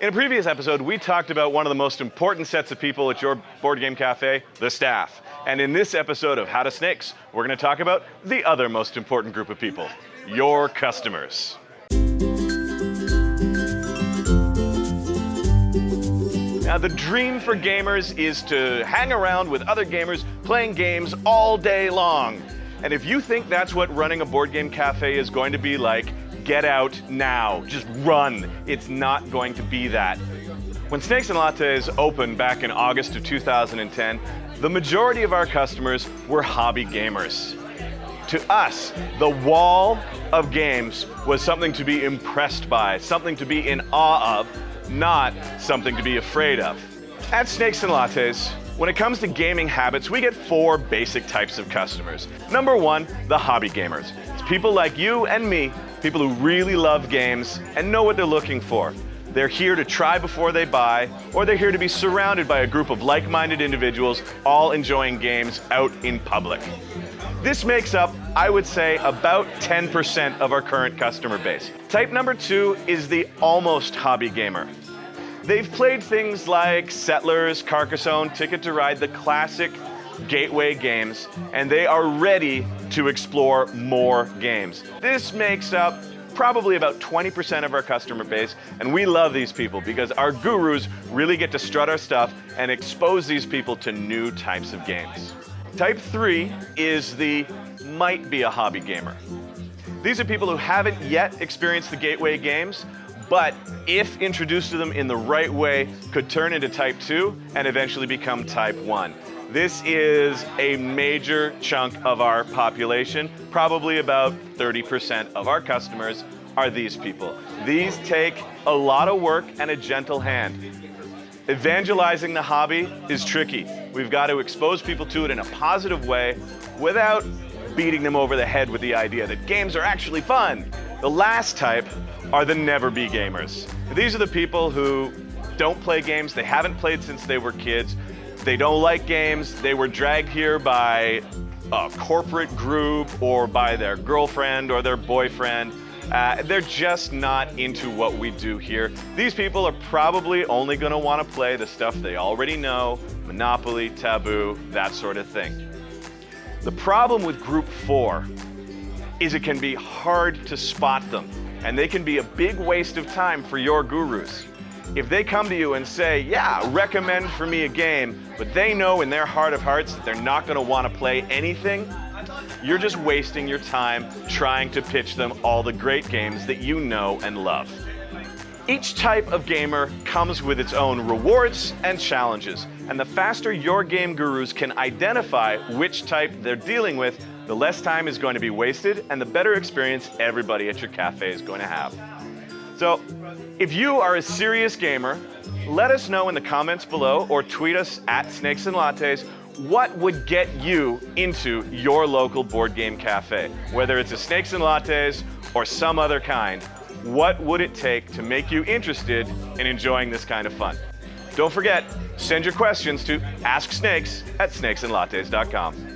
In a previous episode, we talked about one of the most important sets of people at your board game cafe, the staff. And in this episode of How to Snakes, we're going to talk about the other most important group of people, your customers. Now, the dream for gamers is to hang around with other gamers playing games all day long. And if you think that's what running a board game cafe is going to be like, get out now. Just run. It's not going to be that. When Snakes and Lattes opened back in August of 2010, the majority of our customers were hobby gamers. To us, the wall of games was something to be impressed by, something to be in awe of, not something to be afraid of. At Snakes and Lattes, when it comes to gaming habits, we get four basic types of customers. Number one, the hobby gamers. It's people like you and me, people who really love games and know what they're looking for. They're here to try before they buy, or they're here to be surrounded by a group of like-minded individuals all enjoying games out in public. This makes up, I would say, about 10% of our current customer base. Type number two is the almost hobby gamer. They've played things like Settlers, Carcassonne, Ticket to Ride, the classic gateway games, and they are ready to explore more games. This makes up probably about 20% of our customer base, and we love these people because our gurus really get to strut our stuff and expose these people to new types of games. Type 3 is the might be a hobby gamer. These are people who haven't yet experienced the gateway games, but if introduced to them in the right way, could turn into Type 2 and eventually become Type 1. This is a major chunk of our population. Probably about 30% of our customers are these people. These take a lot of work and a gentle hand. Evangelizing the hobby is tricky. We've got to expose people to it in a positive way without beating them over the head with the idea that games are actually fun. The last type are the never-be gamers. These are the people who don't play games, they haven't played since they were kids, they don't like games, they were dragged here by a corporate group or by their girlfriend or their boyfriend. They're just not into what we do here. These people are probably only going to want to play the stuff they already know, Monopoly, Taboo, that sort of thing. The problem with Group 4 is it can be hard to spot them, and they can be a big waste of time for your gurus. If they come to you and say, yeah, recommend for me a game, but they know in their heart of hearts that they're not going to want to play anything, you're just wasting your time trying to pitch them all the great games that you know and love. Each type of gamer comes with its own rewards and challenges, and the faster your game gurus can identify which type they're dealing with, the less time is going to be wasted and the better experience everybody at your cafe is going to have. So, if you are a serious gamer, let us know in the comments below or tweet us at Snakes and Lattes what would get you into your local board game cafe. Whether it's a Snakes and Lattes or some other kind, what would it take to make you interested in enjoying this kind of fun? Don't forget, send your questions to AskSnakes@snakesandlattes.com.